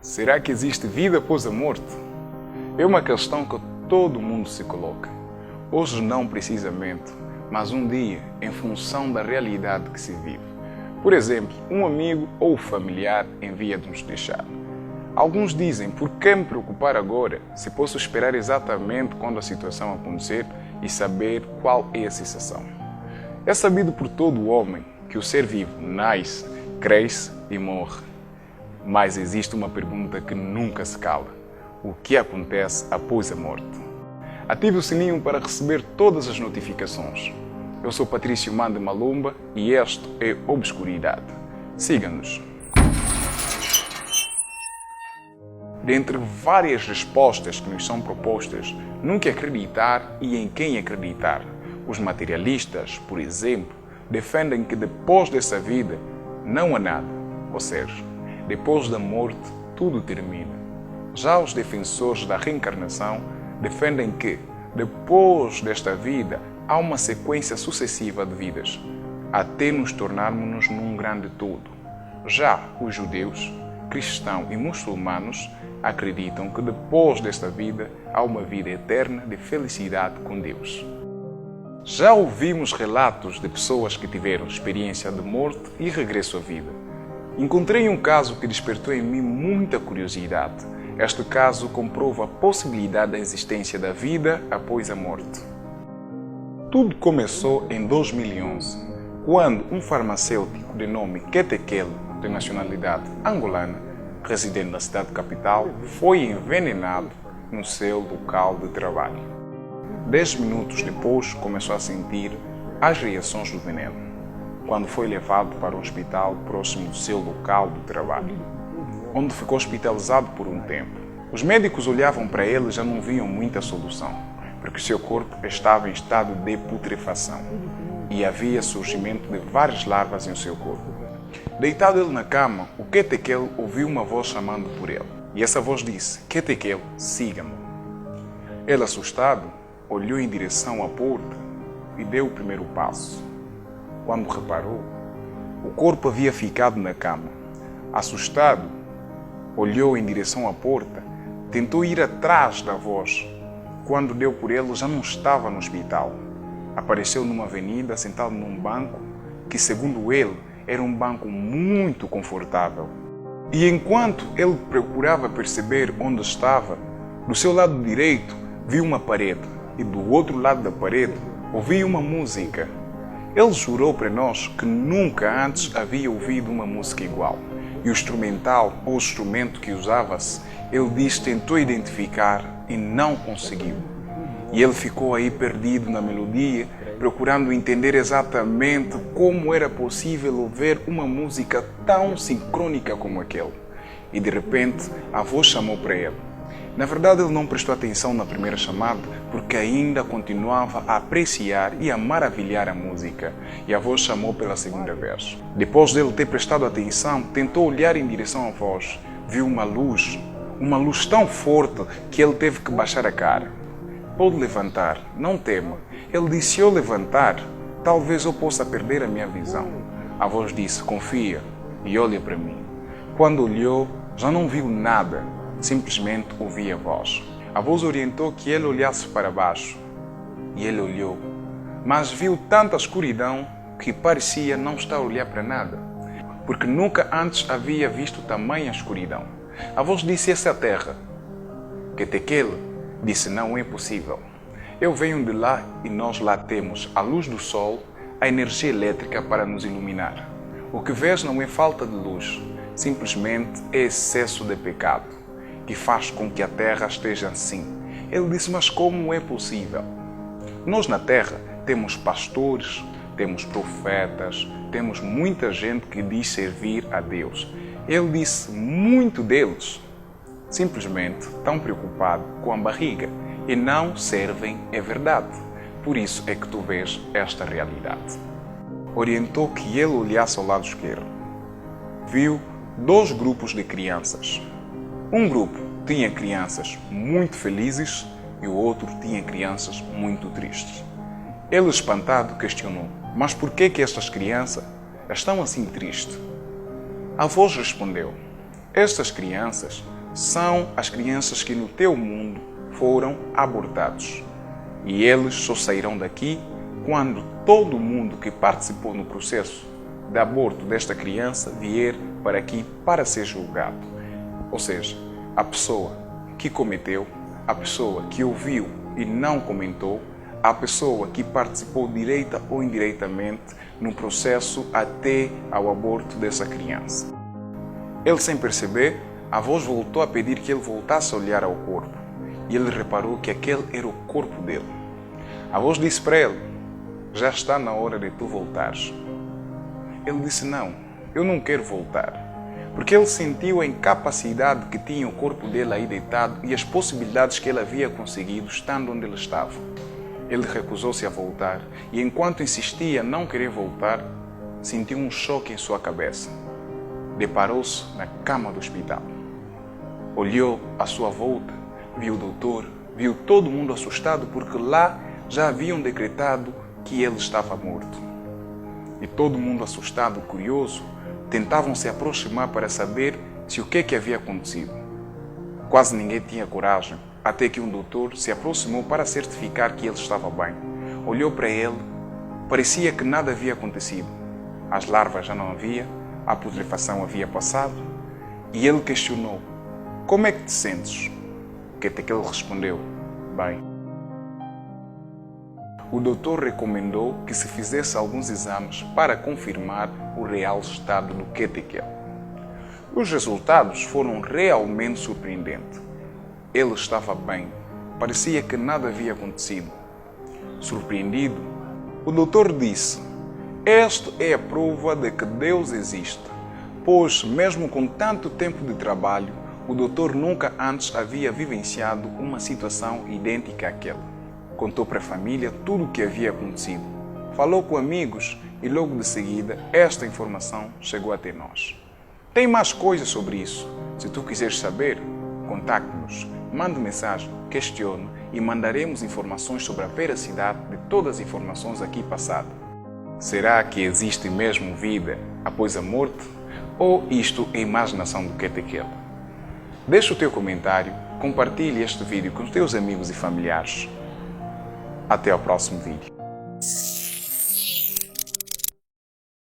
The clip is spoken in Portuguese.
Será que existe vida após a morte? É uma questão que todo mundo se coloca. Hoje não precisamente, mas um dia em função da realidade que se vive. Por exemplo, um amigo ou familiar envia de nos deixar. Alguns dizem, por que me preocupar agora, se posso esperar exatamente quando a situação acontecer e saber qual é a sensação? É sabido por todo homem que o ser vivo nasce, cresce e morre. Mas existe uma pergunta que nunca se cala. O que acontece após a morte? Ative o sininho para receber todas as notificações. Eu sou Patrício Mande Malumba e este é Obscuridade. Siga-nos. Dentre várias respostas que nos são propostas, no que acreditar e em quem acreditar, os materialistas, por exemplo, defendem que depois dessa vida não há nada, ou seja, depois da morte tudo termina. Já os defensores da reencarnação defendem que, depois desta vida, há uma sequência sucessiva de vidas, até nos tornarmos num grande todo. Já os judeus, cristãos e muçulmanos acreditam que depois desta vida há uma vida eterna de felicidade com Deus. Já ouvimos relatos de pessoas que tiveram experiência de morte e regresso à vida. Encontrei um caso que despertou em mim muita curiosidade. Este caso comprova a possibilidade da existência da vida após a morte. Tudo começou em 2011, quando um farmacêutico de nome Ketekel, de nacionalidade angolana, residente na cidade capital, foi envenenado no seu local de trabalho. 10 minutos depois, começou a sentir as reações do veneno, quando foi levado para um hospital próximo do seu local de trabalho, onde ficou hospitalizado por um tempo. Os médicos olhavam para ele e já não viam muita solução, porque seu corpo estava em estado de putrefação e havia surgimento de várias larvas em seu corpo. Deitado ele na cama, o Ketekel ouviu uma voz chamando por ele. E essa voz disse: Ketekel, siga-me. Ele, assustado, olhou em direção à porta e deu o primeiro passo. Quando reparou, o corpo havia ficado na cama. Assustado, olhou em direção à porta, tentou ir atrás da voz. Quando deu por ele, já não estava no hospital. Apareceu numa avenida, sentado num banco, que, segundo ele, era um banco muito confortável. E enquanto ele procurava perceber onde estava, do seu lado direito viu uma parede e do outro lado da parede ouvia uma música. Ele jurou para nós que nunca antes havia ouvido uma música igual. E o instrumental ou instrumento que usava-se, ele disse que tentou identificar e não conseguiu. E ele ficou aí perdido na melodia, procurando entender exatamente como era possível ouvir uma música tão sincrônica como aquele. E de repente, a voz chamou para ele. Na verdade, ele não prestou atenção na primeira chamada, porque ainda continuava a apreciar e a maravilhar a música. E a voz chamou pela segunda vez. Depois dele ter prestado atenção, tentou olhar em direção à voz. Viu uma luz tão forte que ele teve que baixar a cara. Pode levantar, não tema. Ele disse: se eu levantar, talvez eu possa perder a minha visão. A voz disse: confia e olha para mim. Quando olhou, já não viu nada, simplesmente ouvia a voz. A voz orientou que ele olhasse para baixo. E ele olhou, mas viu tanta escuridão que parecia não estar a olhar para nada, porque nunca antes havia visto tamanha escuridão. A voz disse: essa é a terra. Ketekel disse: não é possível. Eu venho de lá e nós lá temos a luz do sol, a energia elétrica para nos iluminar. O que vês não é falta de luz, simplesmente é excesso de pecado, que faz com que a terra esteja assim. Ele disse: mas como é possível? Nós na terra temos pastores, temos profetas, temos muita gente que diz servir a Deus. Ele disse: muito deles simplesmente estão preocupados com a barriga e não servem a verdade. Por isso é que tu vês esta realidade. Orientou que ele olhasse ao lado esquerdo. Viu 2 grupos de crianças. Um grupo tinha crianças muito felizes e o outro tinha crianças muito tristes. Ele, espantado, questionou: mas por que estas crianças estão assim tristes? A voz respondeu: Estas crianças são as crianças que no teu mundo foram abortados. E eles só sairão daqui quando todo mundo que participou no processo de aborto desta criança vier para aqui para ser julgado. Ou seja, a pessoa que cometeu, a pessoa que ouviu e não comentou, a pessoa que participou direita ou indiretamente no processo até ao aborto dessa criança. Ele, sem perceber, a voz voltou a pedir que ele voltasse a olhar ao corpo e ele reparou que aquele era o corpo dele. A voz disse para ele: já está na hora de tu voltares. Ele disse: não, eu não quero voltar, porque ele sentiu a incapacidade que tinha o corpo dele aí deitado e as possibilidades que ele havia conseguido estando onde ele estava. Ele recusou-se a voltar e, enquanto insistia em não querer voltar, sentiu um choque em sua cabeça. Deparou-se na cama do hospital. Olhou à sua volta, viu o doutor, viu todo mundo assustado porque lá já haviam decretado que ele estava morto. E todo mundo assustado, curioso, tentavam se aproximar para saber se o que havia acontecido. Quase ninguém tinha coragem, até que um doutor se aproximou para certificar que ele estava bem. Olhou para ele, parecia que nada havia acontecido. As larvas já não havia, a putrefação havia passado, e ele questionou: como é que te sentes? O que é que ele respondeu: bem. O doutor recomendou que se fizesse alguns exames para confirmar o real estado do QTQ. Os resultados foram realmente surpreendentes. Ele estava bem, parecia que nada havia acontecido. Surpreendido, o doutor disse: esta é a prova de que Deus existe, pois mesmo com tanto tempo de trabalho, o doutor nunca antes havia vivenciado uma situação idêntica àquela. Contou para a família tudo o que havia acontecido. Falou com amigos e logo de seguida esta informação chegou até nós. Tem mais coisas sobre isso. Se tu quiseres saber, contacte-nos, mande mensagem, questione e mandaremos informações sobre a veracidade de todas as informações aqui passadas. Será que existe mesmo vida após a morte? Ou isto é imaginação do QTQ? Deixa o teu comentário, compartilhe este vídeo com os teus amigos e familiares. Até ao próximo vídeo.